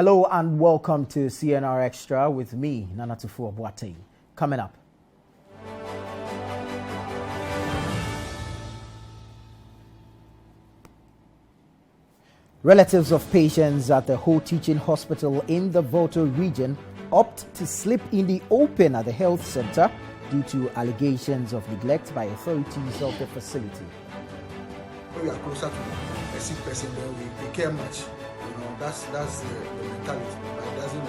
Hello and welcome to CNR Extra with me, Nanatufu Abuate. Coming up. Relatives of patients at the Ho Teaching Hospital in the Volta region opt to sleep in the open at the health center due to allegations of neglect by authorities of the facility. When we are closer to a sick person, then we care much. That's the mentality. But it doesn't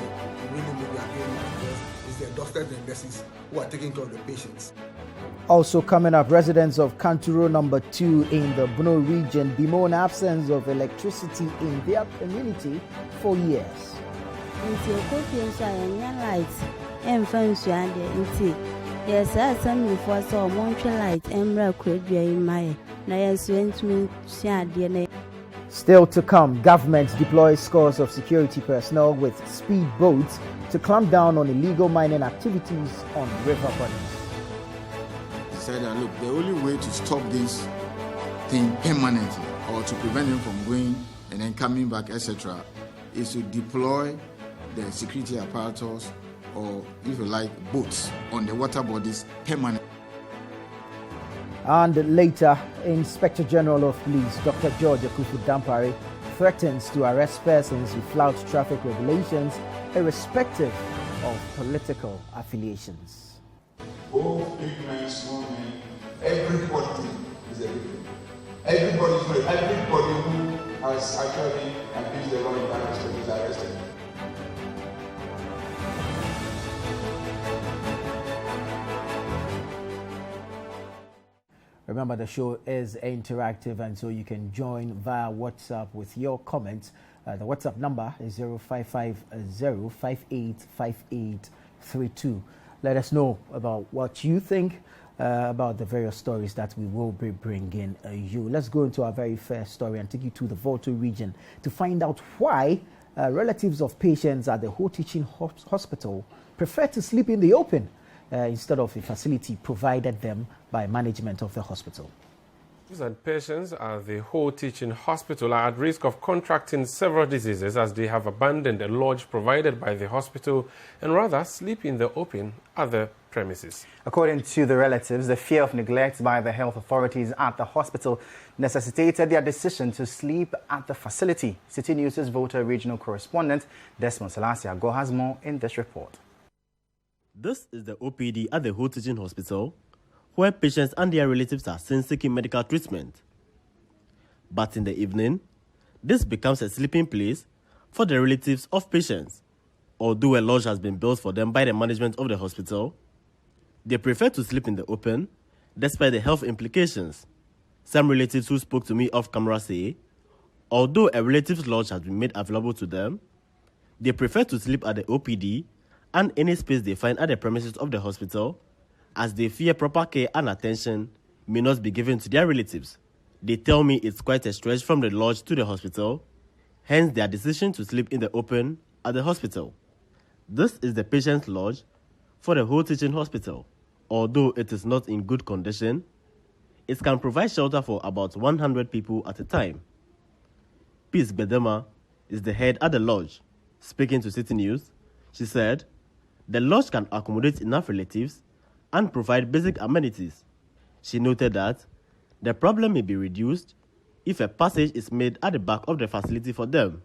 really mean we are caring much because it's the doctors and nurses who are taking care of the patients. Also coming up, residents of Kanturo number 2 in the Bono region bemoan absence of electricity in their community for years. Still to come, government deploys scores of security personnel with speed boats to clamp down on illegal mining activities on river bodies. Said that look, the only way to stop this thing permanently or to prevent them from going and then coming back, etc., is to deploy the security apparatus or, if you like, boats on the water bodies permanently. And later, Inspector General of Police Dr. George Akufu Dampare threatens to arrest persons who flout traffic regulations irrespective of political affiliations. Both big men, small men, everybody is a victim. Everybody who has actually abused the law in that respect is arrested. Remember, the show is interactive, and so you can join via WhatsApp with your comments. The WhatsApp number is 0550585832. Let us know about what you think about the various stories that we will be bringing you. Let's go into our very first story and take you to the Volta region to find out why relatives of patients at the Ho Teaching Hospital prefer to sleep in the open instead of a facility provided them by management of the hospital. And patients at the Ho Teaching Hospital are at risk of contracting several diseases as they have abandoned a lodge provided by the hospital and rather sleep in the open at the premises. According to the relatives, the fear of neglect by the health authorities at the hospital necessitated their decision to sleep at the facility. Citi News' Volta regional correspondent Desmond Selassie-Ago has more in this report. This is the OPD at the Ho Teaching Hospital, where patients and their relatives are seen seeking medical treatment. But in the evening, this becomes a sleeping place for the relatives of patients. Although a lodge has been built for them by the management of the hospital, they prefer to sleep in the open despite the health implications. Some relatives who spoke to me off camera say, although a relative's lodge has been made available to them, they prefer to sleep at the OPD and any space they find at the premises of the hospital, as they fear proper care and attention may not be given to their relatives. They tell me it's quite a stretch from the lodge to the hospital, hence their decision to sleep in the open at the hospital. This is the patient's lodge for the Ho Teaching Hospital. Although it is not in good condition, it can provide shelter for about 100 people at a time. Peace Bedema is the head at the lodge. Speaking to Citi News, she said, the lodge can accommodate enough relatives and provide basic amenities. She noted that the problem may be reduced if a passage is made at the back of the facility for them.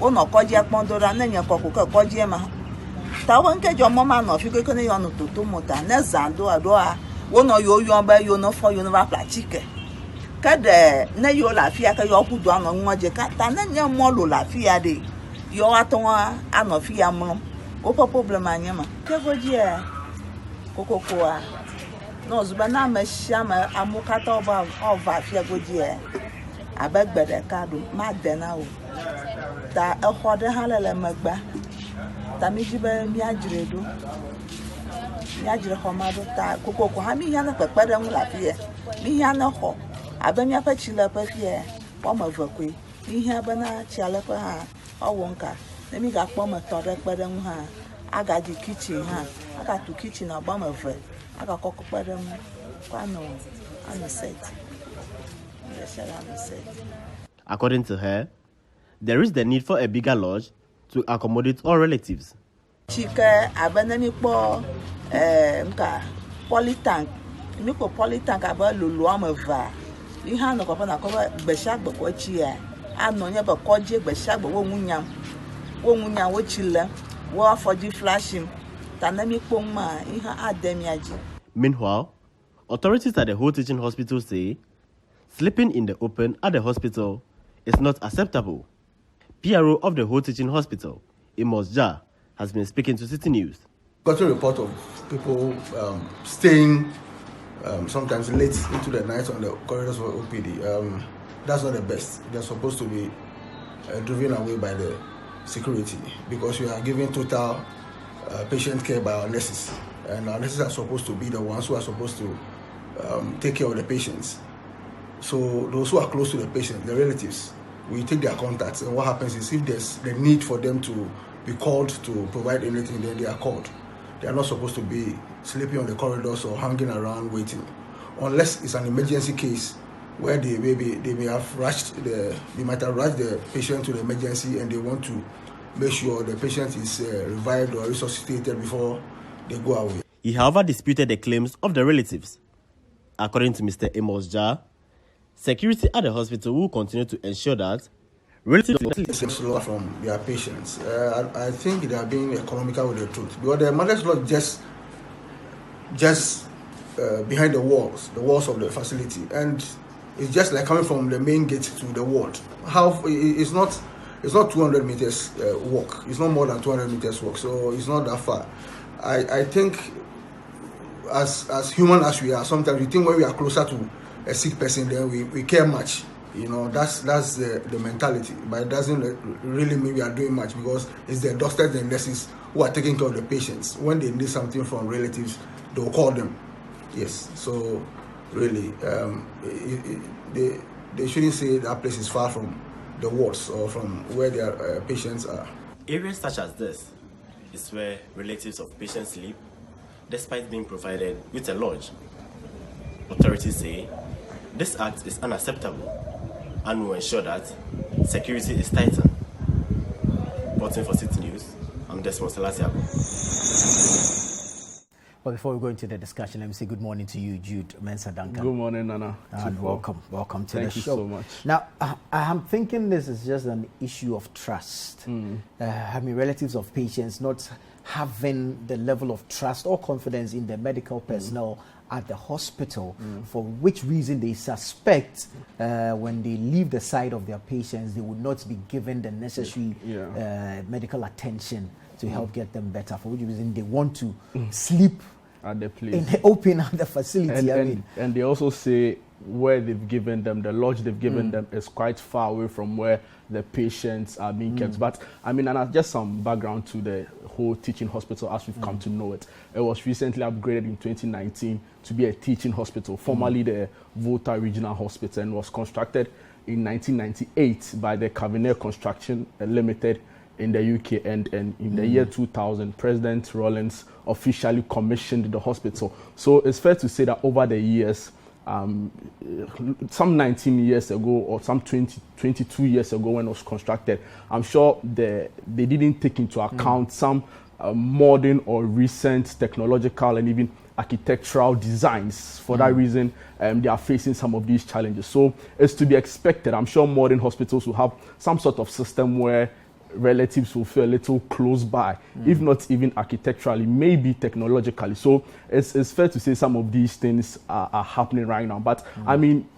Wono koji akpondora nenya kokuka koji ma tawo nke jo mama no fi kekene yo no toto mota na zando adoa wono yo ba yo no fo yo no ba pratique kade na yo la fia ka yo kudu ano nwoje ka ta na nya mo lo la fia de yo aton ano fia mo o po problem anya ma ke goji e kokokoa no zuba na ma sha ma amukata oba fia goji e abagbede kadu ma de na o ta ehode halele magba ta mi jibe mi ajredo mi ajre homado ta kokoko ha mi yana pepede mu la fie mi yana ho abanya pa chile pa fie wa ma vakwe ihe abana chale pa ha owonka na mi ga kpo ma tore pere mu ha aga di kitchen ha aga to kitchen agba ma ve aga kokko pere mu kwa no am set. According to her, there is the need for a bigger lodge to accommodate all relatives. Chike abana mi po nka polytank mi ko polytank aba lulu amava ihe no ko na ko gbesha gboko chi ya anonya ba ko je gbesha gbo wo nwunyam wo chile wo afoji flashing tanami po ma ihe ademiaji. Meanwhile, authorities at the whole teaching hospital say sleeping in the open at the hospital is not acceptable. PRO of the whole teaching hospital, Amos Ja, has been speaking to Citi News. Got a report of people staying sometimes late into the night on the corridors of OPD. That's not the best. They're supposed to be driven away by the security because we are giving total patient care by our nurses. And our nurses are supposed to be the ones who are supposed to take care of the patients. So those who are close to the patient, the relatives, we take their contacts, and what happens is if there's the need for them to be called to provide anything, then they are called. They are not supposed to be sleeping on the corridors or hanging around waiting, unless it's an emergency case where they might have rushed the patient to the emergency and they want to make sure the patient is revived or resuscitated before they go away. He, however, disputed the claims of the relatives. According to Mr. Amos Ja, security at the hospital will continue to ensure that relatives from their patients. I think they are being economical with the truth because the mother's not just behind the walls of the facility, and it's just like coming from the main gate to the ward. It's not 200 meters walk. It's not more than 200 meters walk, so it's not that far. I think as human as we are, sometimes we think when we are closer to a sick person, then we care much. You know, that's the mentality. But it doesn't really mean we are doing much because it's the doctors and nurses who are taking care of the patients. When they need something from relatives, they'll call them. Yes, so really, they shouldn't say that place is far from the wards or from where their patients are. Areas such as this is where relatives of patients sleep, despite being provided with a lodge. Authorities say this act is unacceptable and will ensure that security is tightened. Reporting for Citi News, I'm Desmond Salasiago. But before we go into the discussion, let me say good morning to you, Jude Mensah Duncan. Good morning, Nana. And welcome to the show. Thank you so much. Now, I'm thinking this is just an issue of trust. I mean, relatives of patients not having the level of trust or confidence in the medical personnel at the hospital, for which reason they suspect when they leave the side of their patients, they would not be given the necessary medical attention to help get them better, for which reason they want to sleep at the place in the open at the facility. And they also say where they've given them, the lodge they've given them is quite far away from where the patients are being kept. But I mean, and just some background to the whole teaching hospital as we've come to know it. It was recently upgraded in 2019 to be a teaching hospital, formerly the Volta Regional Hospital, and was constructed in 1998 by the Cavenair Construction Limited in the UK, and in the year 2000, President Rawlings officially commissioned the hospital. So it's fair to say that over the years, some 19 years ago or some 22 years ago when it was constructed, I'm sure they didn't take into account some modern or recent technological and even architectural designs. For that reason, they are facing some of these challenges. So it's to be expected. I'm sure modern hospitals will have some sort of system where relatives will feel a little close by, if not even architecturally, maybe technologically. So it's fair to say some of these things are happening right now. But I mean,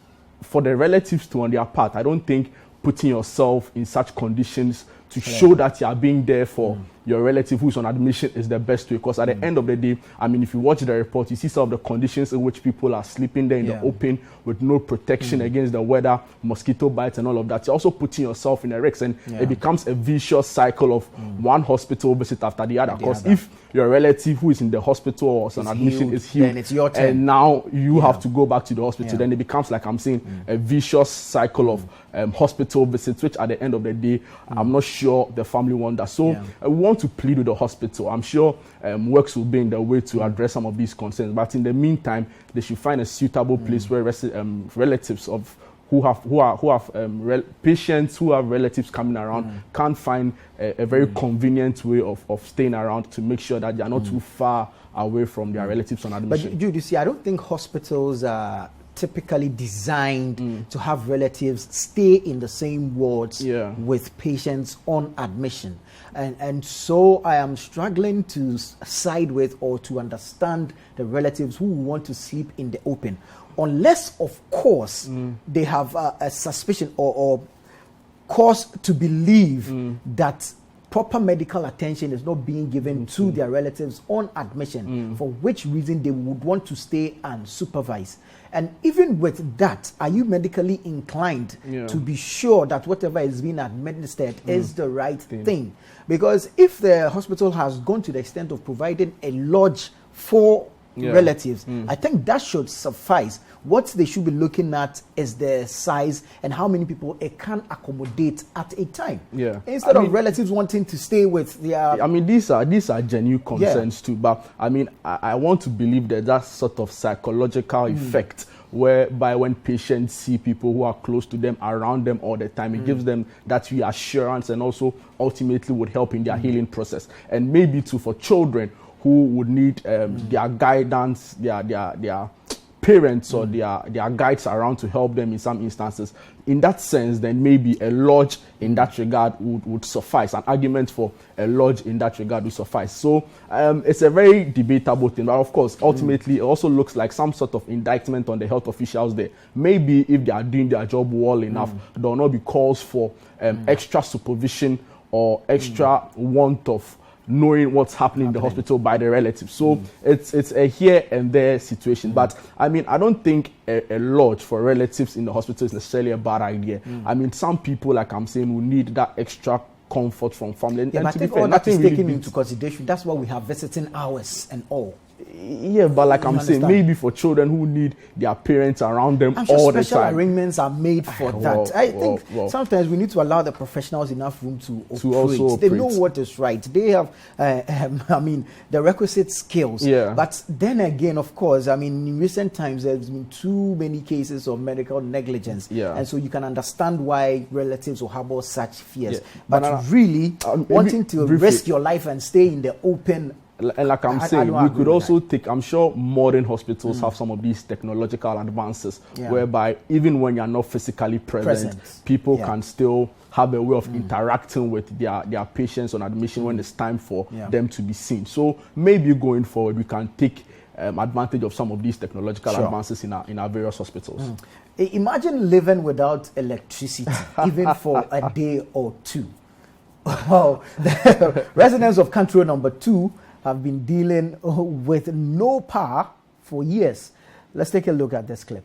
for the relatives to on their part, I don't think putting yourself in such conditions to show that you are being there for your relative who's on admission is the best way, because at the end of the day, I mean, if you watch the report, you see some of the conditions in which people are sleeping there in the open with no protection against the weather, mosquito bites and all of that. You're also putting yourself in a risk, and it becomes a vicious cycle of one hospital visit after the other. Because if your relative who is in the hospital or on admission is healed, then it's your turn. And now you have to go back to the hospital, then it becomes, like I'm saying, a vicious cycle of hospital visits, which at the end of the day, I'm not sure the family want that. So we want to plead with the hospital. I'm sure works will be in the way to address some of these concerns. But in the meantime, they should find a suitable place where relatives of who have patients who have relatives coming around can find a very convenient way of staying around to make sure that they are not too far away from their relatives on admission. But you see, I don't think hospitals are typically designed to have relatives stay in the same wards with patients on admission. And so I am struggling to side with or to understand the relatives who want to sleep in the open. Unless, of course, they have a suspicion or cause to believe that proper medical attention is not being given to their relatives on admission, for which reason they would want to stay unsupervised. And even with that, are you medically inclined to be sure that whatever is being administered is the right thing? Because if the hospital has gone to the extent of providing a lodge for relatives, I think that should suffice. What they should be looking at is the size and how many people it can accommodate at a time. Instead of relatives wanting to stay with their... I mean, these are genuine concerns too, but I mean, I want to believe that sort of psychological effect whereby when patients see people who are close to them, around them all the time, it gives them that reassurance and also ultimately would help in their healing process. And maybe too for children who would need their guidance, their parents or their guides around to help them in some instances. In that sense, then maybe a lodge in that regard would suffice. An argument for a lodge in that regard would suffice. So it's a very debatable thing. But of course, ultimately, it also looks like some sort of indictment on the health officials there. Maybe if they are doing their job well enough, there will not be calls for extra supervision or extra want of knowing what's happening in the hospital by the relatives. So it's a here and there situation. But I mean, I don't think a lodge for relatives in the hospital is necessarily a bad idea. I mean, some people, like I'm saying, will need that extra comfort from family. Yeah, but I think all that is taken into consideration. That's why we have visiting hours and all. Yeah, but like I'm saying, maybe for children who need their parents around them all the time. Special arrangements are made for that. I think sometimes we need to allow the professionals enough room to operate. They know what is right. They have, I mean, the requisite skills. But then again, of course, I mean, in recent times, there's been too many cases of medical negligence. And so you can understand why relatives will harbor such fears. But really, wanting to risk your life and stay in the open. And like I'm saying, we could also take, I'm sure modern hospitals have some of these technological advances whereby even when you're not physically present. People can still have a way of interacting with their patients on admission when it's time for them to be seen. So maybe going forward, we can take advantage of some of these technological advances in our various hospitals. Imagine living without electricity, even for a day or two. The residents of Kanturo number 2 have been dealing with no power for years. Let's take a look at this clip.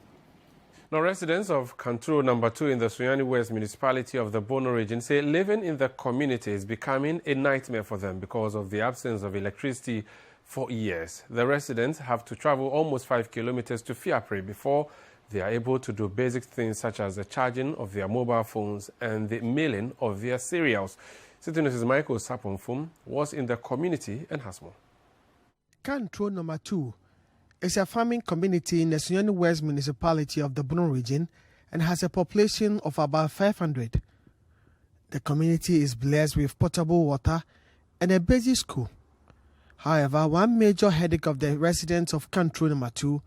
Now, residents of Kanturo number 2 in the Sunyani West municipality of the Bono region say living in the community is becoming a nightmare for them because of the absence of electricity for years. The residents have to travel almost 5 kilometers to Fiapre before they are able to do basic things such as the charging of their mobile phones and the mailing of their cereals. Citi News' Michael Sapomfum was in the community and has more. Kanturo number 2 is a farming community in the Sunyani West municipality of the Bono region and has a population of about 500. The community is blessed with potable water and a basic school. However, one major headache of the residents of Kanturo number 2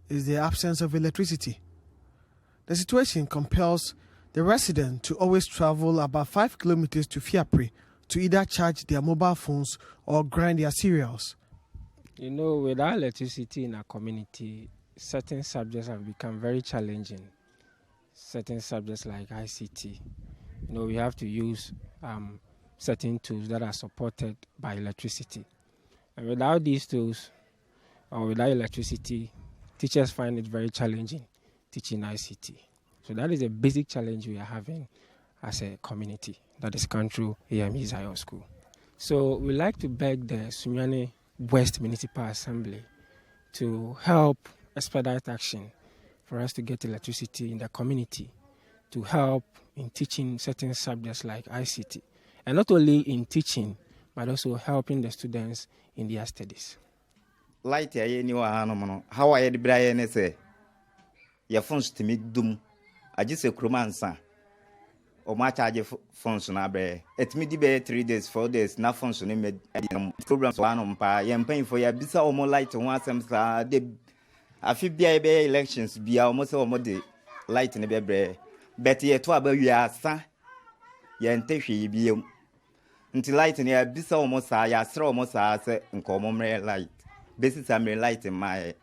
is the absence of electricity. The situation compels the resident to always travel about 5 kilometers to Fiapre to either charge their mobile phones or grind their cereals. You know, without electricity in our community, certain subjects have become very challenging. Certain subjects like ICT. You know, we have to use certain tools that are supported by electricity. And without these tools, or without electricity, teachers find it very challenging teaching ICT. So that is a basic challenge we are having as a community, that is Kanturo AME Zion School. So we like to beg the Sunyani West Municipal Assembly to help expedite action for us to get electricity in the community, to help in teaching certain subjects like ICT, and not only in teaching, but also helping the students in their studies. Light ya ni wa hano how I the braye ne say your phones to me dum agise krumansa o ma charge phones na bre et me di be 3 days 4 days na phones ne me programs wa no mpa ye mpan for ya bisa o mo light ho asem sa de afi bia be elections bia o mo se o mo de light ne be bre bet ye to aba wi asa ye ntehwe biem nti light ne ya bisa o mo sa ya sra o mo sa se nko mre light basic assembly light my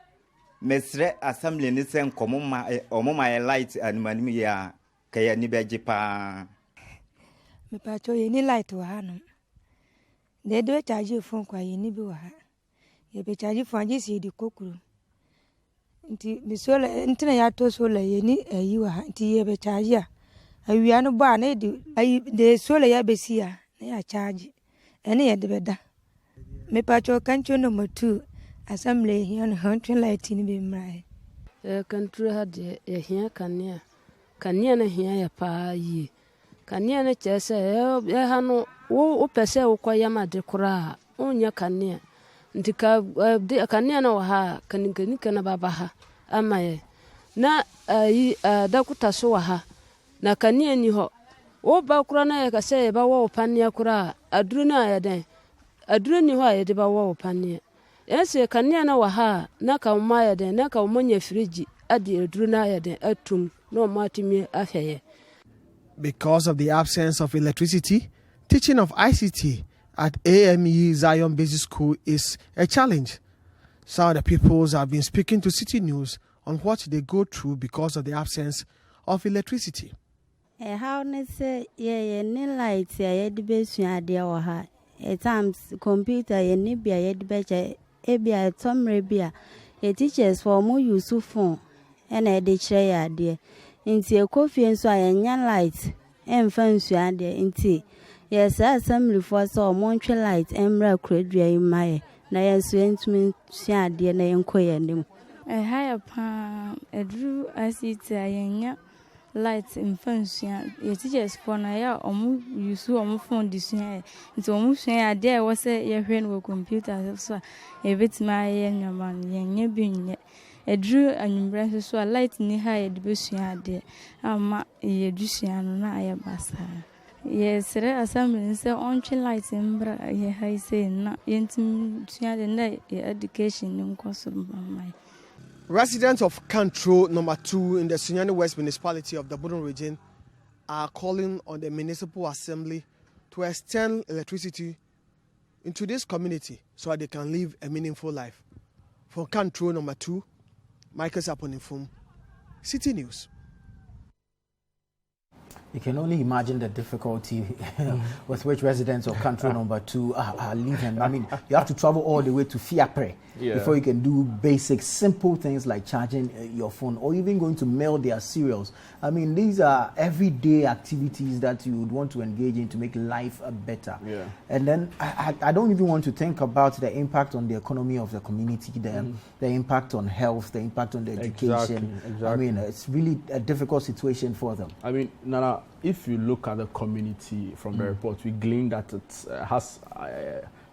mesre assembly ni sen komo ma my light animanim ya kaya ni beje pa me pa cho ye ni light wa hanu de do charge phone kwa ye ni bi wa ye be charge phone ji si di kokuru nti mi sola ntina ya to sola ye ni ayi wa nti ye be charge a awia no ba na di ayi de sola ya be si a na ya charge ene ye de be da me pa cho Kanturo number 2 assembly here on 100 light in be mrai Kanturo had a here kania na here ya pa yi kania na chese ya hanu wo pese wo kwa yama de kura onya kania ntika de kania na wa ha kanikani kana baba ha amaye na yi da kutaso wa ha na kania ni ho wo ba kura na ya kase ba wo pania kura aduru na ya den aduru ni ho ya de ba wo pania ese kania na wa ha na ka ma ya den na ka monya friji adi aduru na ya den atum no matimi afeye. Because of the absence of electricity, teaching of ICT at AME Zion Basic School is a challenge. Some of the pupils have been speaking to Citi News on what they go through because of the absence of electricity. How ne say ye ni light ye de be sua de wa ha. At times computer ye ni bia ye de be che e bia tomre bia e teachers for mo use phone and e de kire ya de. Inti ekofie nso ayenya light emfa nsua de inti yes assembly for so montwe light emra kradua yimaye na yeso entumi sua de na yenkoye nim haya pa edru asiti ayenya light emfa nsua ye teachers for na ya omu use omu phone disua nti omu sua de wo se ye hwe no computer so e betima ye nyaman yenye binye edru anyumbre so light ni ha ye de besua de ama ye dusua no na aye basa ye sere assembly se ontwe light mbra ye ha say na yentim sua de na education ni nkoso mama. Residents of Kanturo number 2 in the Sunyani West Municipality of the Bodun region are calling on the Municipal Assembly to extend electricity into this community so that they can live a meaningful life. For Kanturo number 2, Michael Saponifum, Citi News. You can only imagine the difficulty with which residents of Kanturo number 2 are living. I mean, you have to travel all the way to Fiapre before you can do basic, simple things like charging your phone or even going to mail their cereals. I mean, these are everyday activities that you would want to engage in to make life better. Yeah. And then I don't even want to think about the impact on the economy of the community, the impact on health, the impact on the education. Exactly. I mean, it's really a difficult situation for them. I mean, Nana, if you look at the community from the report, we glean that it has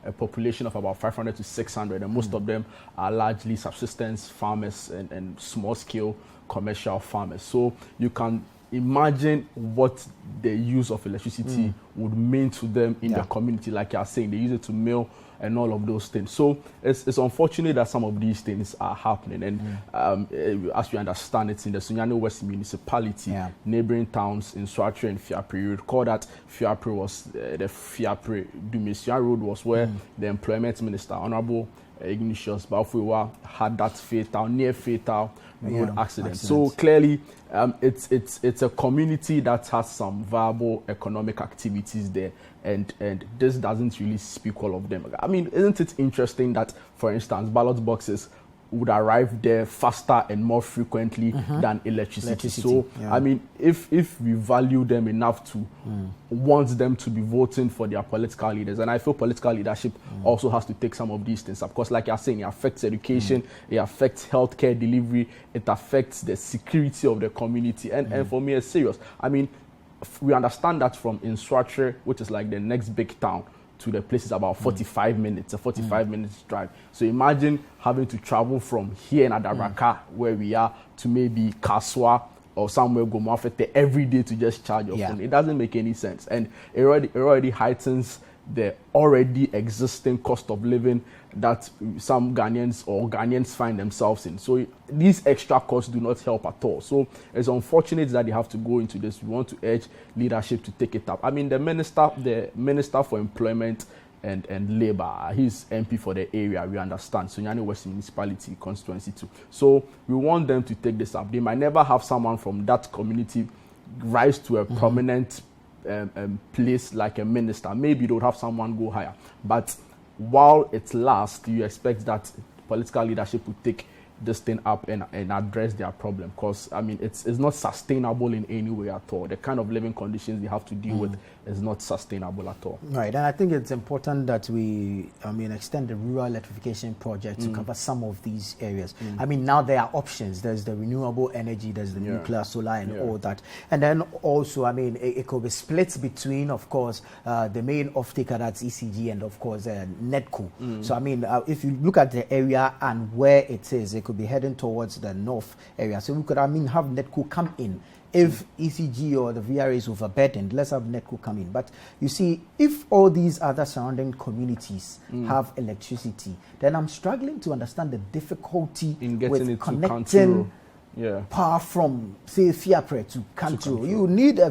a population of about 500 to 600, and most of them are largely subsistence farmers and small-scale commercial farmers. So you can imagine what the use of electricity would mean to them in the community. Like you're saying, they use it to mill and all of those things. So it's unfortunate that some of these things are happening. And as we understand, it's in the Sunyani West Municipality, neighboring towns in Swatre and Fiapre. You recall that Fiapre was the Fiapre Dumesia Road was where the Employment Minister, Honorable Ignatius Bafuwa had that fatal, near fatal road accident. So clearly, it's a community that has some viable economic activities there, and this doesn't really speak all of them. I mean, isn't it interesting that, for instance, ballot boxes would arrive there faster and more frequently than electricity. So, I mean, if we value them enough to want them to be voting for their political leaders, and I feel political leadership also has to take some of these things. Of course, like you're saying, it affects education, it affects healthcare delivery, it affects the security of the community, and for me, it's serious. I mean, we understand that from Inswatre, which is like the next big town, to the place is about 45 minutes, a 45 minutes drive. So imagine having to travel from here in Adaraka, where we are, to maybe Kaswa or somewhere Gomafete every day to just charge your phone. It doesn't make any sense. And it already heightens the already existing cost of living that some Ghanaians find themselves in. So these extra costs do not help at all. So it's unfortunate that they have to go into this. We want to urge leadership to take it up. I mean, the minister for employment and labor, he's MP for the area, we understand, Sunyani West Municipality Constituency 2. So we want them to take this up. They might never have someone from that community rise to a prominent place like a minister. Maybe they would have someone go higher. But while it lasts, you expect that political leadership would take this thing up and address their problem, because I mean it's not sustainable in any way at all. The kind of living conditions they have to deal with is not sustainable at all. Right, and I think it's important that we extend the rural electrification project to cover some of these areas. I mean, now there are options. There's the renewable energy, there's the nuclear, solar, and all that. And then also, I mean, it could be split between, of course, the main off-taker, that's ECG, and of course NEDCO. So I mean, if you look at the area and where it is, it could be heading towards the north area. So we could, have NEDCO come in. If ECG or the VRA is overburdened, let's have NEDCO come in. But you see, if all these other surrounding communities have electricity, then I'm struggling to understand the difficulty in getting with it connecting power from, say, Fiapre to Kanturo. You need a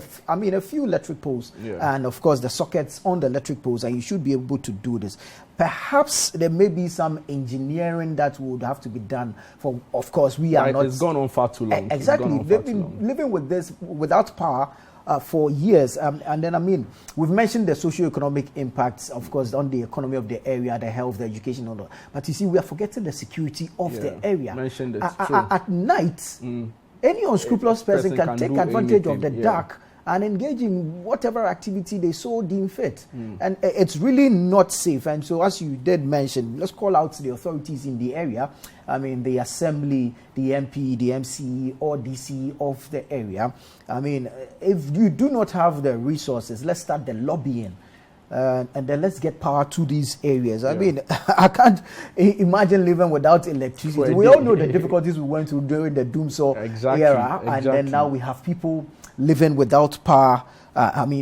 few electric poles and, of course, the sockets on the electric poles, and you should be able to do this. Perhaps there may be some engineering that would have to be done. For, of course, we are not. It's gone on far too long. Exactly, they've been living with this without power for years, and then I mean, we've mentioned the socio-economic impacts, of course, on the economy of the area, the health, the education, all that. But you see, we are forgetting the security of the area. Mentioned it. At night, any unscrupulous person can take advantage of the dark and engage in whatever activity they so deem fit. And it's really not safe. And so, as you did mention, let's call out the authorities in the area. I mean, the assembly, the MP, the MC, or DC of the area. I mean, if you do not have the resources, let's start the lobbying. And then let's get power to these areas. I mean, I can't imagine living without electricity. We all know the difficulties we went through during the Doomsaw era. And then now we have people living without power,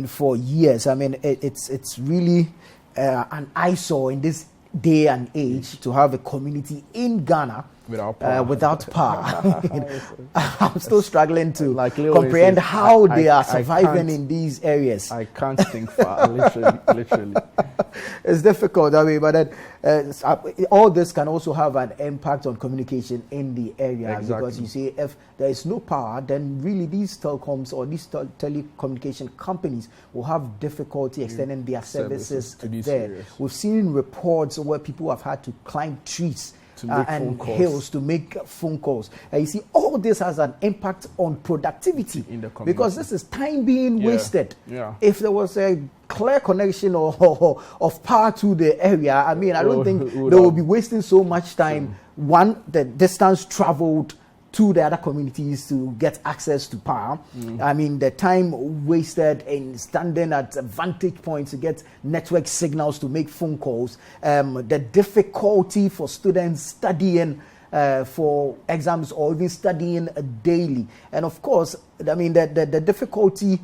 for years. I mean, it's really an eyesore in this day and age to have a community in Ghana without power. I'm still struggling to comprehend how they are surviving in these areas. I can't think far, literally. It's difficult, but then, all this can also have an impact on communication in the area, because you see, if there is no power, then really these telecoms or these telecommunication companies will have difficulty extending their services to these areas. We've seen reports where people have had to climb trees and hills to make phone calls. You see, all this has an impact on productivity in the community, because this is time being wasted. If there was a clear connection of power to the area, I mean, I don't think they will be wasting so much time. One, the distance traveled to the other communities to get access to power. I mean, the time wasted in standing at vantage points to get network signals to make phone calls, the difficulty for students studying for exams or even studying daily. And of course, I mean, the difficulty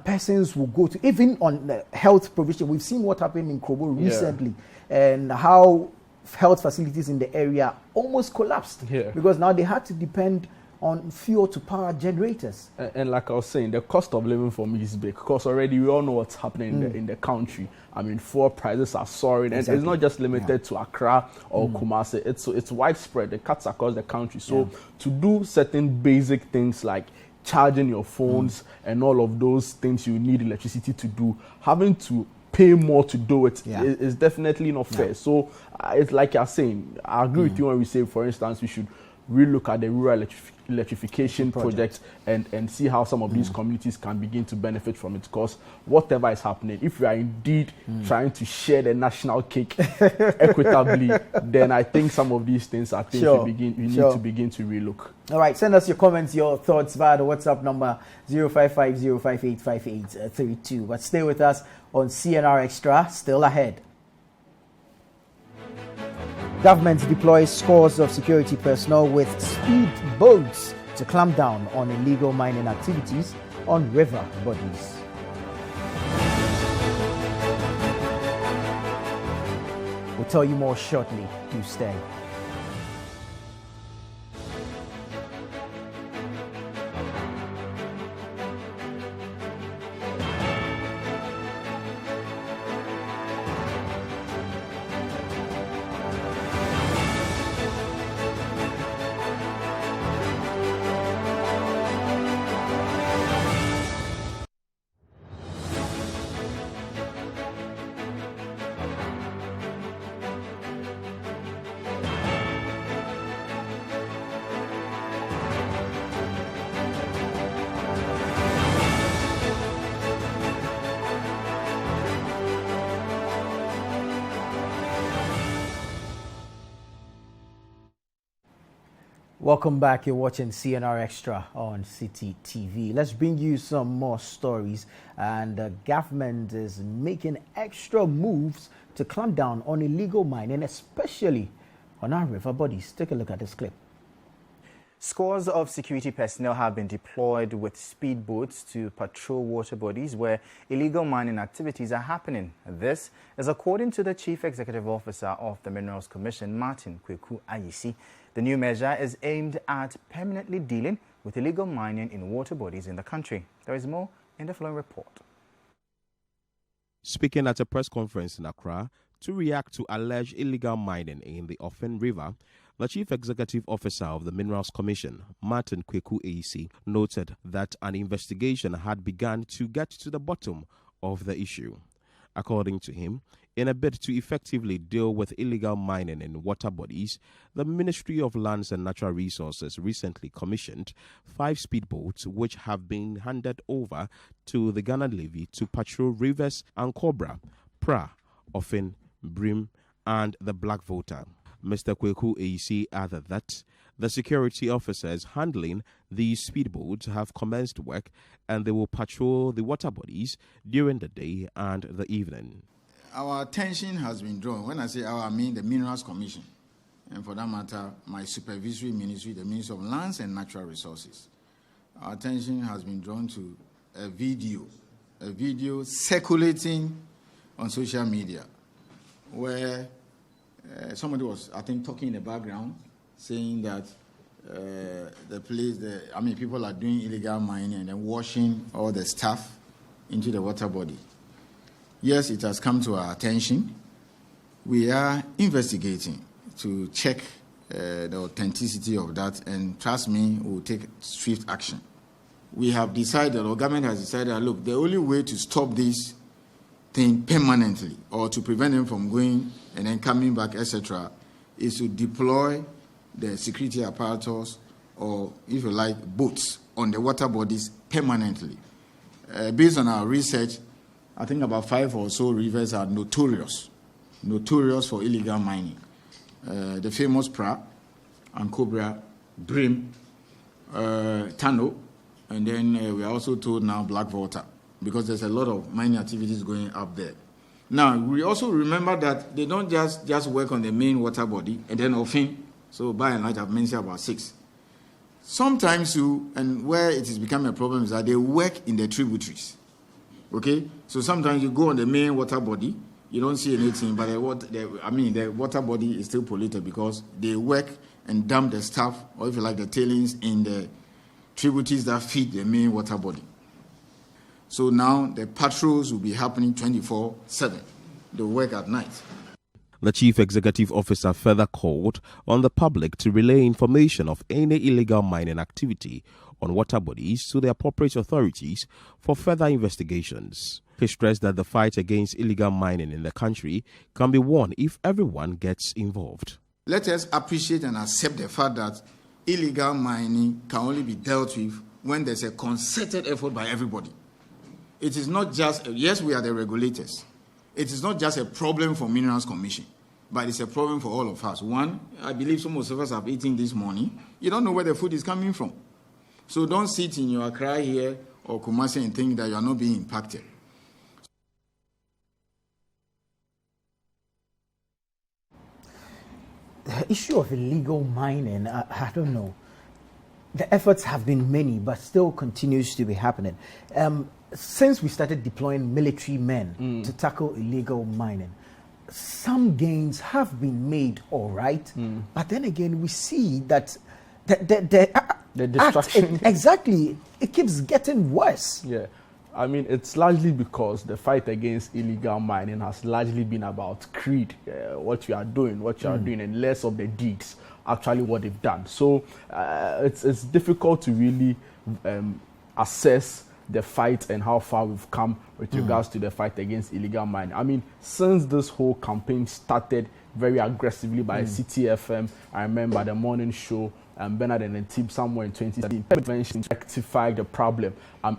persons will go to, even on health provision. We've seen what happened in Krobo recently, and how health facilities in the area almost collapsed because now they had to depend on fuel to power generators. And like I was saying, the cost of living for me is big because already we all know what's happening in the country. I mean, fuel prices are soaring, and it's not just limited to Accra or Kumasi. It's widespread. It cuts across the country. So to do certain basic things like charging your phones and all of those things you need electricity to do, having to pay more to do it is definitely not fair. So it's like you're saying, I agree with you when we say, for instance, we should relook at the rural electrification project and see how some of these communities can begin to benefit from it, because whatever is happening, if we are indeed trying to share the national cake equitably, then I think some of these things are things we need to begin to relook. All right, send us your comments, your thoughts via the WhatsApp number 055-058-5832. But stay with us on CNR Extra, still ahead. Government deploys scores of security personnel with speed boats to clamp down on illegal mining activities on river bodies. We'll tell you more shortly. Do stay. Welcome back. You're watching CNR Extra on Citi TV. Let's bring you some more stories. And the government is making extra moves to clamp down on illegal mining, especially on our river bodies. Take a look at this clip. Scores of security personnel have been deployed with speedboats to patrol water bodies where illegal mining activities are happening. This is according to the Chief Executive Officer of the Minerals Commission, Martin Kweku Ayisi. The new measure is aimed at permanently dealing with illegal mining in water bodies in the country. There is more in the following report. Speaking at a press conference in Accra to react to alleged illegal mining in the Ofen River, the Chief Executive Officer of the Minerals Commission, Martin Kweku Ayisi, noted that an investigation had begun to get to the bottom of the issue. According to him, in a bid to effectively deal with illegal mining in water bodies, the Ministry of Lands and Natural Resources recently commissioned 5 speedboats which have been handed over to the Ghana Navy to patrol rivers and Cobra, Pra, Ofen, Brim, and the Black Volta. Mr. Kweku Ayisi added that the security officers handling these speedboats have commenced work and they will patrol the water bodies during the day and the evening. Our attention has been drawn. When I say our, I mean the Minerals Commission. And for that matter, my supervisory ministry, the Ministry of Lands and Natural Resources. Our attention has been drawn to a video circulating on social media where somebody was, I think, talking in the background, saying that people are doing illegal mining and then washing all the stuff into the water body. Yes, it has come to our attention. We are investigating to check the authenticity of that, and trust me, we will take swift action. We have decided, or government has decided, that, look, the only way to stop this thing permanently or to prevent them from going and then coming back, etc., is to deploy the security apparatus or, if you like, boats on the water bodies permanently. Based on our research, I think about 5 or so rivers are notorious for illegal mining. The famous Pra, Cobra, Brim, Tano, and then we are also told now Black Volta, because there's a lot of mining activities going up there. Now, we also remember that they don't just work on the main water body and then often, so by and large I've mentioned about 6. Sometimes and where it has become a problem is that they work in the tributaries. Okay? So sometimes you go on the main water body, you don't see anything, but the water body is still polluted because they work and dump the stuff, or if you like, the tailings in the tributaries that feed the main water body. So now the patrols will be happening 24/7. They work at night. The Chief Executive Officer further called on the public to relay information of any illegal mining activity on water bodies to the appropriate authorities for further investigations. He stressed that the fight against illegal mining in the country can be won if everyone gets involved. Let us appreciate and accept the fact that illegal mining can only be dealt with when there's a concerted effort by everybody. It is not just, yes, we are the regulators. It is not just a problem for Minerals Commission, but it's a problem for all of us. One, I believe some of us have eaten this morning. You don't know where the food is coming from. So don't sit in your Accra here or Kumasi and think that you are not being impacted. The issue of illegal mining, I don't know. The efforts have been many, but still continues to be happening. Since we started deploying military men to tackle illegal mining, some gains have been made, all right. But then again, we see that the destruction. Exactly. It keeps getting worse. Yeah. I mean, it's largely because the fight against illegal mining has largely been about creed, what you are doing, and less of the deeds, actually what they've done. So it's difficult to really assess the fight and how far we've come with regards to the fight against illegal mining. I mean, since this whole campaign started very aggressively by Citi FM, I remember the morning show, Bernard and Tib somewhere in 2017 to rectify the problem. An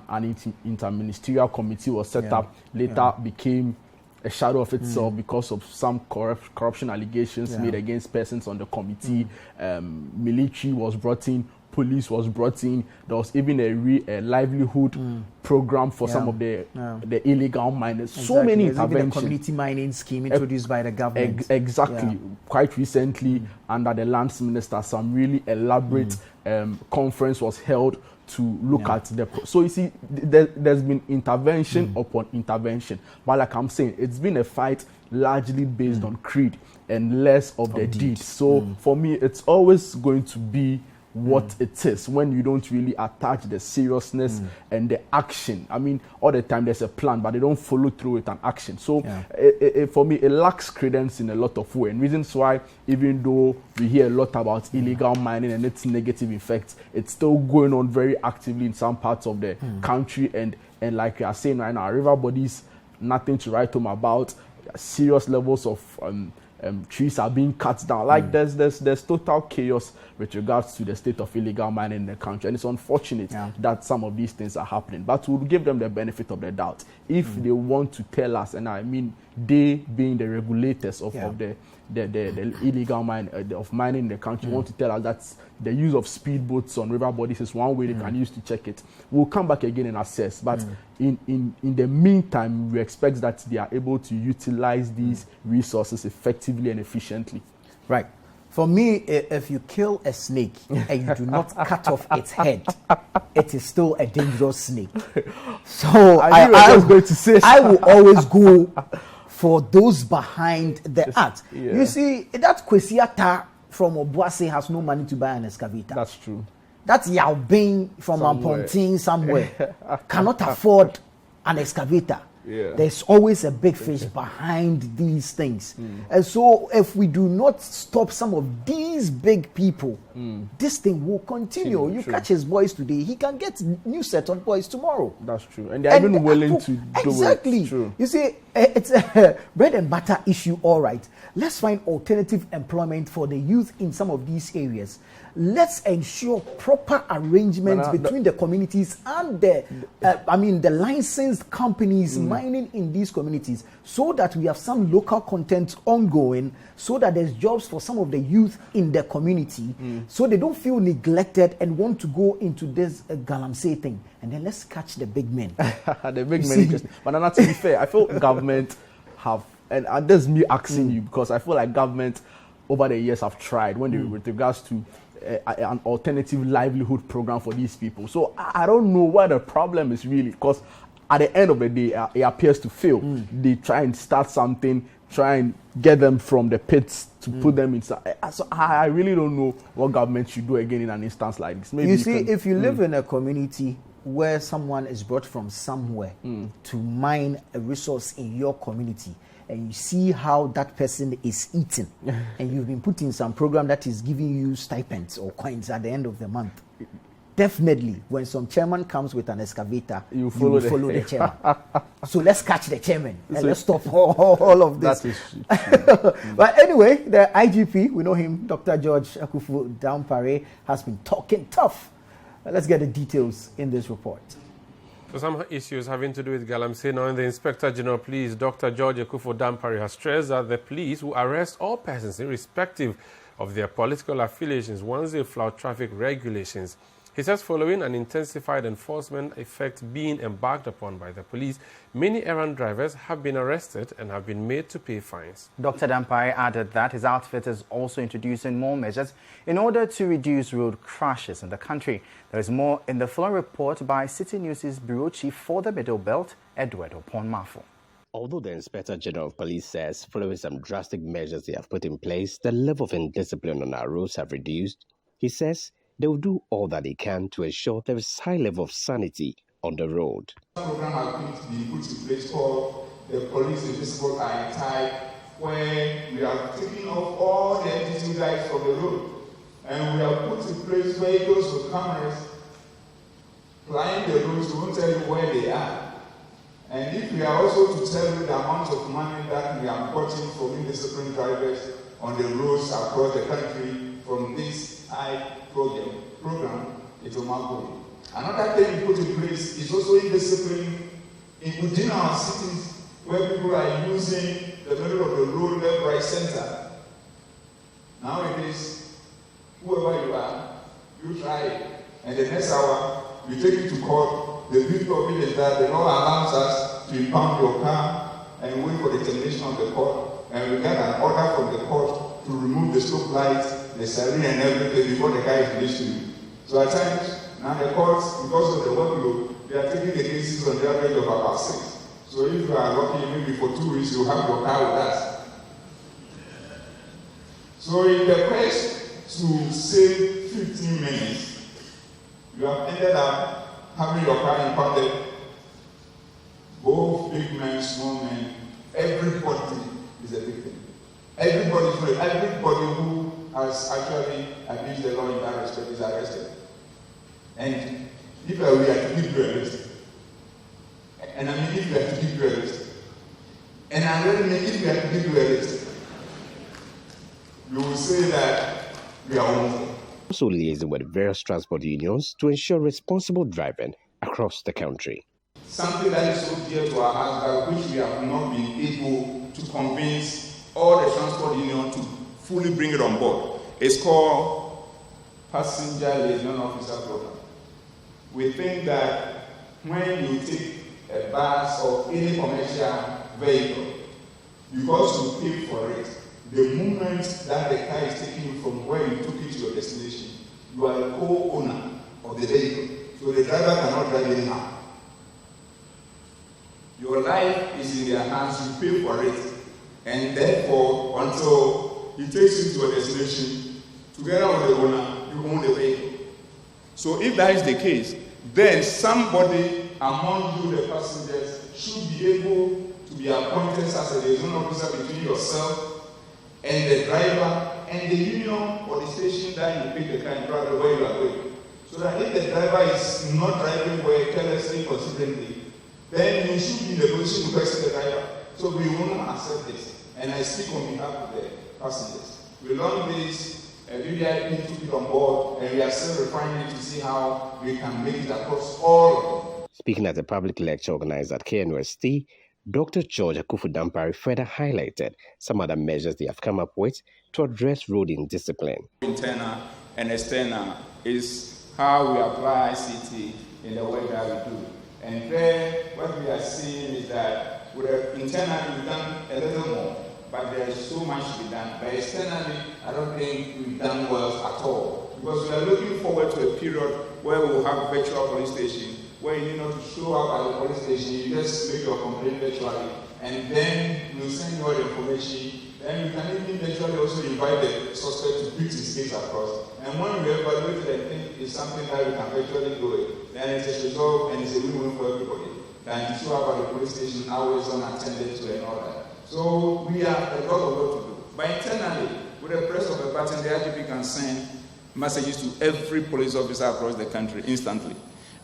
interministerial committee was set up, later became a shadow of itself because of some corruption allegations made against persons on the committee. Military was brought in, police was brought in. There was even a livelihood program for some of the illegal miners. Exactly. So many interventions. Even a community mining scheme introduced by the government. Exactly. Quite recently, under the lands minister, some really elaborate conference was held to look at the... So you see, there's been intervention upon intervention. But like I'm saying, it's been a fight largely based on creed and less of the deeds. So for me, it's always going to be what it is when you don't really attach the seriousness and the action. I mean, all the time there's a plan, but they don't follow through with an action. So for me, it lacks credence in a lot of ways. And reasons why, even though we hear a lot about illegal mining and its negative effects, it's still going on very actively in some parts of the country. And like we are saying right now, river bodies, nothing to write home about. Serious levels of trees are being cut down. Like there's total chaos with regards to the state of illegal mining in the country, and it's unfortunate that some of these things are happening. But we'll give them the benefit of the doubt if they want to tell us, and I mean they being the regulators of the illegal mining in the country, want to tell us that the use of speedboats on river bodies is one way they can use to check it. We'll come back again and assess. But in the meantime, we expect that they are able to utilize these resources effectively and efficiently. Right. For me, if you kill a snake and you do not cut off its head, it is still a dangerous snake. So I will always go for those behind the act. You see, that Kwesiata from Obuasi has no money to buy an excavator. That's true. That Yao Bing from Amponting somewhere cannot afford an excavator. There's always a big fish behind these things. And so if we do not stop some of these big people, this thing will continue. You catch his boys today, he can get new set of boys tomorrow. That's true. And they're even willing to do it. Exactly. You see, it's a bread and butter issue, all right. Let's find alternative employment for the youth in some of these areas. Let's ensure proper arrangements between the communities and the licensed companies mining in these communities, so that we have some local content ongoing, so that there's jobs for some of the youth in the community, so they don't feel neglected and want to go into this galamsey thing. And then let's catch the big men. The big men. But not to be fair, I feel government have, and this is me asking you, because I feel like government over the years have tried with regards to an alternative livelihood program for these people. So I don't know what the problem is really, because at the end of the day, it appears to fail. They try and start something, try and get them from the pits to put them inside. So I really don't know what government should do again in an instance like this. Maybe you see, if you live in a community where someone is brought from somewhere to mine a resource in your community, and you see how that person is eating, and you've been put in some program that is giving you stipends or coins at the end of the month, definitely, when some chairman comes with an excavator, you follow the chairman. So let's catch the chairman and let's stop all of this. That is true. But anyway, the IGP, we know him, Dr. George Akuffo-Dampare, has been talking tough. Let's get the details in this report. So some issues having to do with Galamsey. Now, the Inspector General of Police, Dr. George Akuffo-Dampare, has stressed that the police will arrest all persons irrespective of their political affiliations once they flout traffic regulations. He says following an intensified enforcement effect being embarked upon by the police, many errand drivers have been arrested and have been made to pay fines. Dr. Dampare added that his outfit is also introducing more measures in order to reduce road crashes in the country. There is more in the following report by Citi News' Bureau Chief for the Middle Belt, Edward Oponmafo. Although the Inspector General of Police says following some drastic measures they have put in place, the level of indiscipline on our roads have reduced, he says they will do all that they can to ensure there is high level of sanity on the road. A program has been put in place called the Police Invisible Eye Type, where we are taking off all the NTC lights from the road, and we have put in place vehicles with cameras flying the roads to tell you where they are. And if we are also to tell you the amount of money that we are getting from indisciplined drivers on the roads across the country from this high program, it will not go. Another thing we put in place is also indiscipline within our cities where people are using the middle of the road, left, right, center. Nowadays, whoever you are, you try it. And the next hour, we take it to court. The beauty of it is that the law allows us to impound your car and wait for the termination of the court. And we get an order from the court to remove the stop lights, the siren and everything before the car is released to you. So at times, now the courts, because of the workload, they are taking the cases on the average of about 6. So if you are lucky, maybe for 2 weeks, you have your car with us. So in the quest to save 15 minutes, you have ended up having your car impounded. Both big men, small men, everybody is a victim. Everybody who has actually abused the law in that respect is arrested. And if we are to keep you arrested, and I mean if we are to keep you arrested, and I really mean if we are to keep you arrested, you will say that we are wrong. Also liaising with various transport unions to ensure responsible driving across the country. Something that is so dear to our hearts, by which we have not been able to convince all the transport unions to fully bring it on board. It's called Passenger Liaison Officer Program. We think that when you take a bus or any commercial vehicle, because you pay for it, the moment that the car is taking you from where you took it to your destination, you are the co-owner of the vehicle. So the driver cannot drive anyhow. Your life is in their hands, you pay for it. And therefore, until he takes you to a destination, together with the owner, you own the vehicle. So if that is the case, then somebody among you, the passengers, should be able to be appointed as a liaison officer between yourself and the driver and the union or the station that you pick the car and drive where you are going. So that if the driver is not driving well, carelessly, considerably, then you should be in the position to question the driver. So we will not accept this. And I speak on behalf of the passengers. We learned this, VVIP took it on board, and we are still refining it to see how we can make it across all of them. Speaking at a public lecture organized at KNUST, Dr. George Akuffo-Dampare further highlighted some other measures they have come up with to address road indiscipline. Internal and external is how we apply ICT in the way that we do. And there, what we are seeing is that with internally we've done a little more, but there is so much to be done. But externally, I don't think we've done well at all. Because we are looking forward to a period where we will have virtual police stations, where you need not to show up at the police station. You just make your complaint virtually, and then we'll send you all the information. Then you can even virtually also invite the suspect to put his case across. And when we evaluate it and think it's something that we can virtually do it, then it is resolved and it's a win-win for everybody. Then you show up at the police station hours unattended to and all that. So we have a lot of work to do. But internally, with the press of a button, the IGP can send messages to every police officer across the country instantly.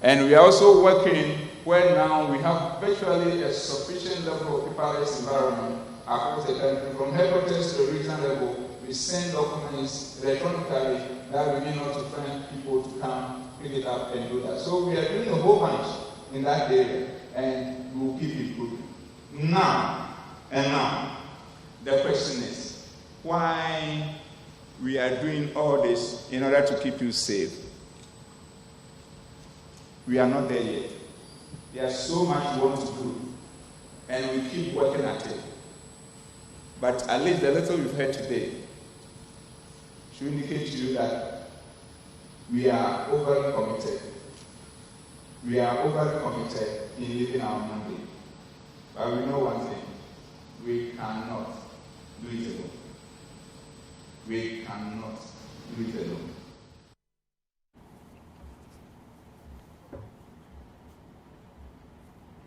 And we are also working where now we have virtually a sufficient level of paperless environment across the country, from headquarters to the regional level. We send documents electronically that we need not to find people to come pick it up and do that. So we are doing a whole bunch in that area, and we will keep improving. Now, the question is, why we are doing all this in order to keep you safe? We are not there yet. There's so much we want to do, and we keep working at it. But at least the little we've heard today should indicate to you that we are overly committed. We are overly committed in living our mandate. But we know one thing: we cannot do it alone. We cannot do it alone.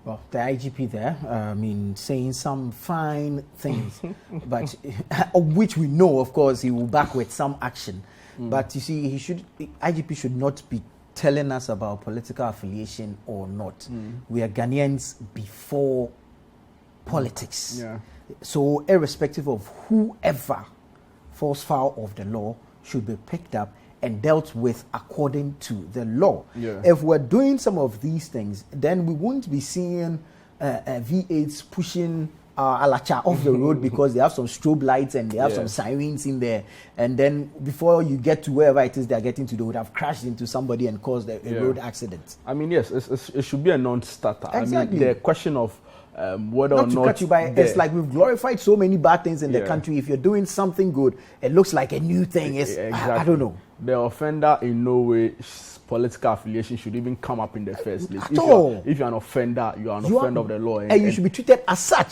Well, the IGP there, saying some fine things, but of which we know, of course, he will back with some action. But you see, the IGP should not be telling us about political affiliation or not. We are Ghanaians before politics. So, irrespective of whoever falls foul of the law, should be picked up and dealt with according to the law. If we're doing some of these things, then we won't be seeing V8s pushing Alacha off the road because they have some strobe lights and they have some sirens in there. And then before you get to wherever it is they're getting to, they would have crashed into somebody and caused a road accident. Yes, it should be a non-starter. Exactly. The question of whether or not... cut you by, it's like we've glorified so many bad things in the country. If you're doing something good, it looks like a new thing. I don't know. The offender in no way political affiliation should even come up in the first place. If you're an offender, you are an offender of the law. And you should be treated as such.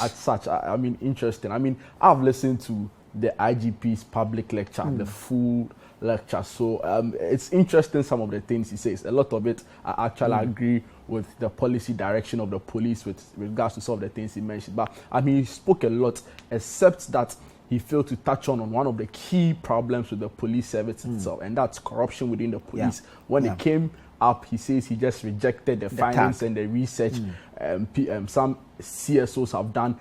Interesting. I've listened to the IGP's public lecture, the full lecture. So it's interesting, some of the things he says. A lot of it, I actually agree with the policy direction of the police with regards to some of the things he mentioned. But he spoke a lot, except that he failed to touch on one of the key problems with the police service itself, and that's corruption within the police. When it came up, he says he just rejected the findings and the research some CSOs have done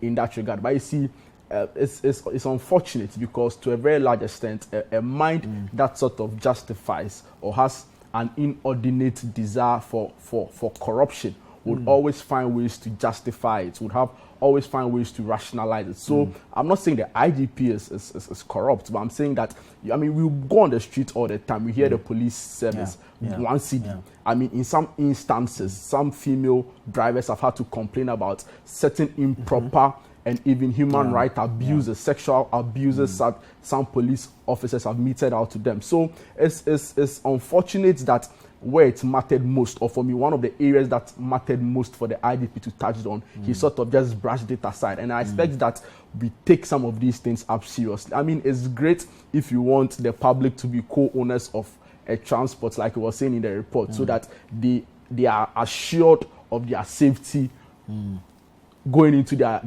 in that regard. But you see, it's unfortunate because to a very large extent, a mind that sort of justifies or has an inordinate desire for corruption would always find ways to justify it, would have always find ways to rationalize it. So I'm not saying the IGP is corrupt, but I'm saying that, we go on the street all the time. We hear the police service, one Citi. In some instances, some female drivers have had to complain about certain improper and even human right abuses, sexual abuses that some police officers have meted out to them. So it's unfortunate that where it mattered most, or for me, one of the areas that mattered most for the IGP to touch on, he sort of just brushed it aside. And I expect that we take some of these things up seriously. It's great if you want the public to be co-owners of a transport, like I was saying in the report, so that they are assured of their safety going into their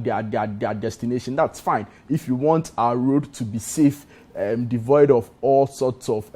destination. That's fine. If you want our road to be safe, devoid of all sorts of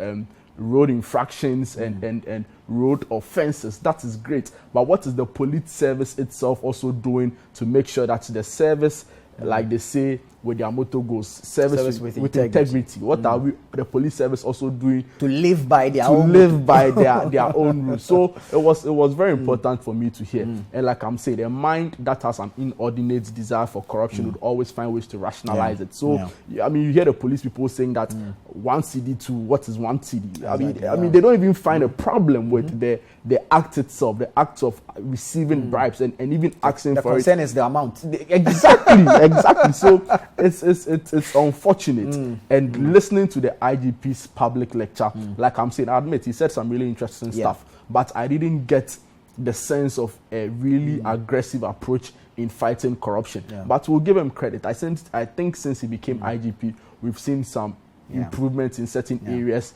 road infractions and road offenses, that is great. But what is the police service itself also doing to make sure that the service, like they say with their motto goes, service with integrity? What are the police service also doing to live by their own rules? So it was very important for me to hear. And like I'm saying, a mind that has an inordinate desire for corruption would always find ways to rationalize it. So you hear the police people saying that one Citi to what is one Citi. They don't even find a problem with the act itself, the act of receiving bribes and even asking for it. The concern is the amount. Exactly. So it's unfortunate. And listening to the IGP's public lecture, like I'm saying, I admit he said some really interesting stuff, but I didn't get the sense of a really aggressive approach in fighting corruption. But we'll give him credit. I think since he became IGP, we've seen some improvements in certain areas.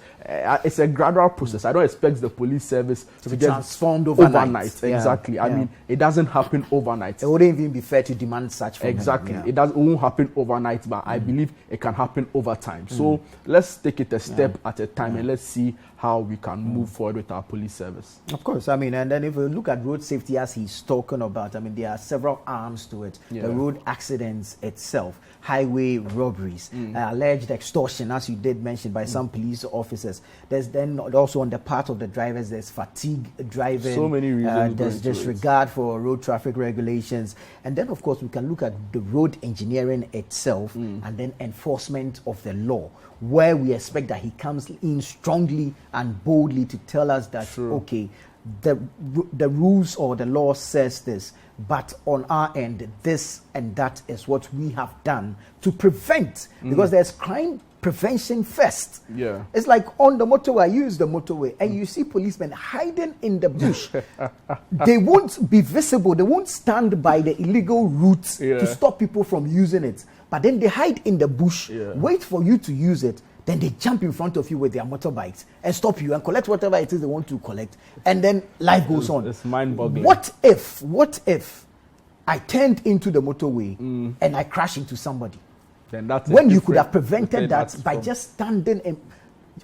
It's a gradual process. I don't expect the police service to be get transformed overnight. Exactly. I mean, it doesn't happen overnight. It wouldn't even be fair to demand such from exactly. him. It won't happen overnight, but I believe it can happen over time. So let's take it a step at a time and let's see how we can move forward with our police service. Of course, I mean, and then if we look at road safety as he's talking about, I mean, there are several arms to it. The road accidents itself, highway robberies, alleged extortion, as you did mention, by some police officers. There's then also on the part of the drivers, there's fatigue driving. So many reasons. There's disregard for road traffic regulations. And then, of course, we can look at the road engineering itself and then enforcement of the law, where we expect that he comes in strongly and boldly to tell us that, okay, the rules or the law says this, but on our end, this and that is what we have done to prevent, because there's crime prevention first. It's like on the motorway, I use the motorway, and you see policemen hiding in the bush. They won't be visible. They won't stand by the illegal routes to stop people from using it. But then they hide in the bush, wait for you to use it. Then they jump in front of you with their motorbikes and stop you and collect whatever it is they want to collect. And then life goes on. It's mind-boggling. What if I turned into the motorway and I crash into somebody? Then that's when you could have prevented that by just standing in.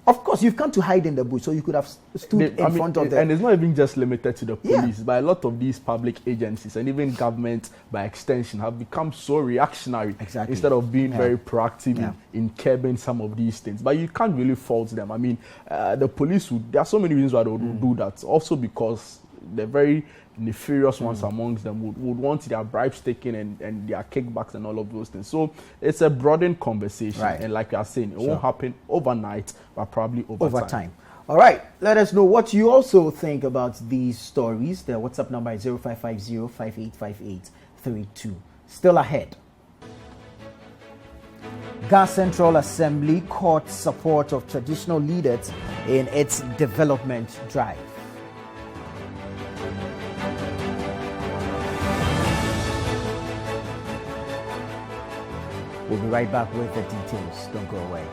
Of course, you've come to hide in the bush, so you could have stood in front of them. And it's not even just limited to the police, but a lot of these public agencies and even government, by extension, have become so reactionary instead of being very proactive in curbing some of these things. But you can't really fault them. I mean, the police there are so many reasons why they would do that. Also because the very nefarious ones amongst them would want their bribes taken and their kickbacks and all of those things. So it's a broadened conversation. And like I was saying, it won't happen overnight, but probably over time. All right. Let us know what you also think about these stories. The WhatsApp number is 0550-585832. Still ahead. Ghana Central Assembly courts support of traditional leaders in its development drive. We'll be right back with the details. Don't go away.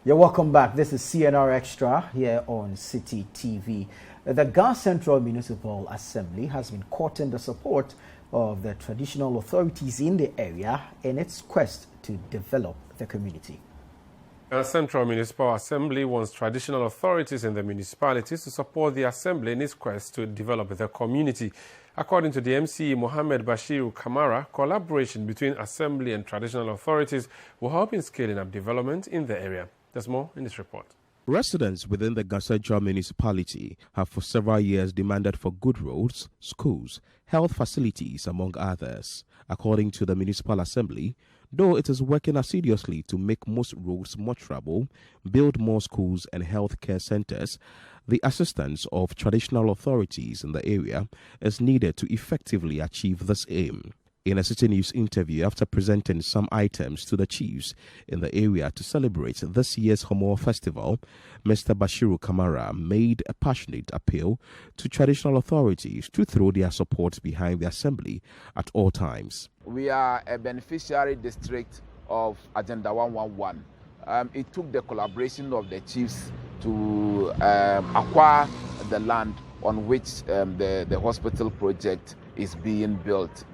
You're welcome back. This is CNR Extra here on Citi TV. The Ghana Central Municipal Assembly has been courting the support of the traditional authorities in the area in its quest to develop the community. The Central Municipal Assembly wants traditional authorities in the municipalities to support the Assembly in its quest to develop the community. According to the MCE Mohammed Bashiru Kamara, collaboration between Assembly and traditional authorities will help in scaling up development in the area. There's more in this report. Residents within the Ghana Central municipality have for several years demanded for good roads, schools, health facilities, among others. According to the Municipal Assembly, though it is working assiduously to make most roads more travel, build more schools and health care centers, the assistance of traditional authorities in the area is needed to effectively achieve this aim. In a Citi News interview after presenting some items to the chiefs in the area to celebrate this year's Homo Festival, Mr. Bashiru Kamara made a passionate appeal to traditional authorities to throw their support behind the Assembly at all times. We are a beneficiary district of Agenda 111. It took the collaboration of the chiefs to acquire the land on which the hospital project is being built.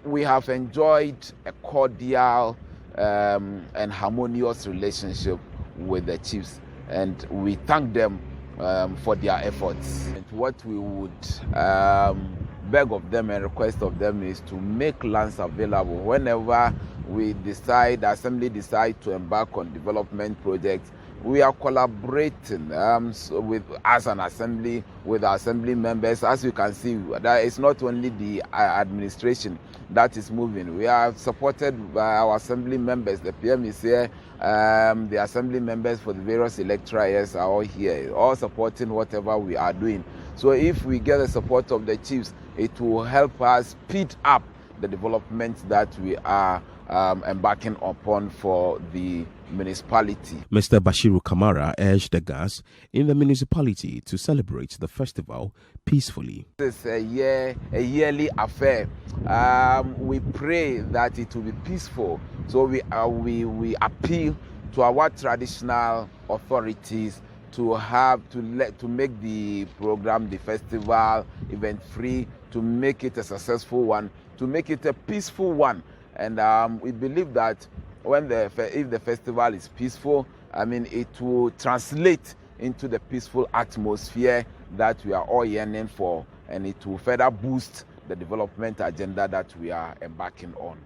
We have enjoyed a cordial and harmonious relationship with the chiefs, and we thank them for their efforts. And what we would beg of them and request of them is to make lands available whenever we decide, the Assembly decide to embark on development projects. we are collaborating with as an assembly, with our assembly members. As you can see, that it's not only the administration that is moving. We are supported by our assembly members. The PM is here. The assembly members for the various electoral areas are all here, all supporting whatever we are doing. So if we get the support of the chiefs, it will help us speed up the development that we are embarking upon for the municipality. Mr. Bashiru Kamara urged the guests in the municipality to celebrate the festival peacefully. This is a yearly affair. We pray that it will be peaceful. So we appeal to our traditional authorities to make the program, the festival, event free, to make it a successful one, to make it a peaceful one. And we believe that if the festival is peaceful, it will translate into the peaceful atmosphere that we are all yearning for, and it will further boost the development agenda that we are embarking on.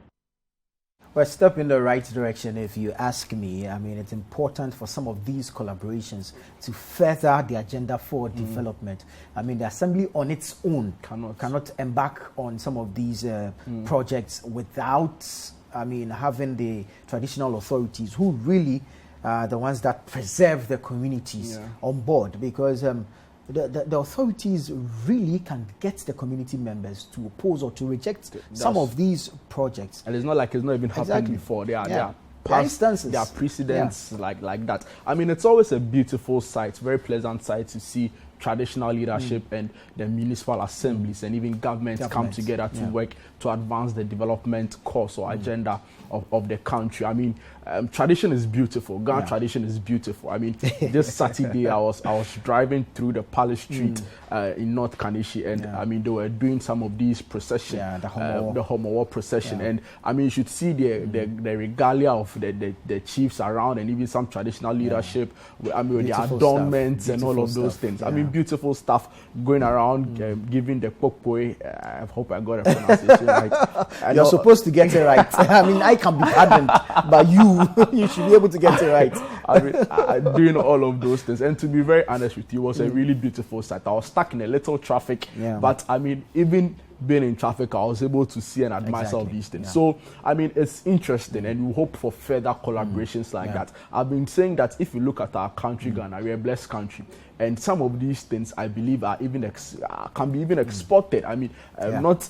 Well, step in the right direction, if you ask me. It's important for some of these collaborations to further the agenda for development. The Assembly on its own cannot embark on some of these projects without, having the traditional authorities who really are the ones that preserve the communities on board, because the authorities really can get the community members to oppose or to reject some of these projects. And it's not like it's not even happened before. There are instances. There are precedents like that. It's always a beautiful sight, very pleasant sight to see traditional leadership and the municipal assemblies and even governments come together to work to advance the development course or agenda of the country. Tradition is beautiful. Ghana tradition is beautiful. This Saturday I was driving through the Palace Street in North Kanishi, and they were doing some of these procession, the Homowo procession, and you should see the regalia of the chiefs around, and even some traditional leadership. With the adornments and all of those things. Beautiful stuff going around, giving the pokpoi. I hope I got the pronunciation right. You're supposed to get it right. I can be pardoned, but you should be able to get it right. Doing all of those things. And to be very honest with you, it was a really beautiful sight. I was stuck in a little traffic, but even being in traffic, I was able to see and admire some of these things. So, it's interesting, and we hope for further collaborations like that. I've been saying that if you look at our country, Ghana, we're a blessed country, and some of these things, I believe, are even can be even exported. Not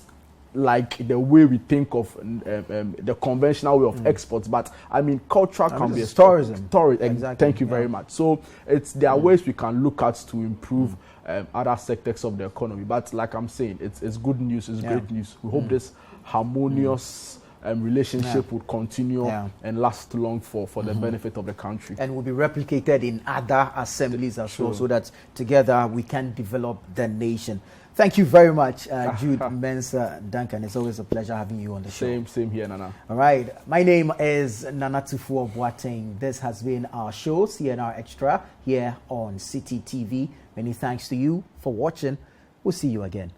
like the way we think of the conventional way of exports, but culture can be tourism. Exactly. Thank you very much. So there are ways we can look at to improve other sectors of the economy. But like I'm saying, it's good news. It's great news. We hope this harmonious relationship would continue and last long for the benefit of the country. And will be replicated in other assemblies as well, so that together we can develop the nation. Thank you very much, Jude Mensah Duncan. It's always a pleasure having you on the show. Same here, Nana. All right. My name is Nana Tufuo Boateng. This has been our show, CNR Extra, here on Citi TV. Many thanks to you for watching. We'll see you again.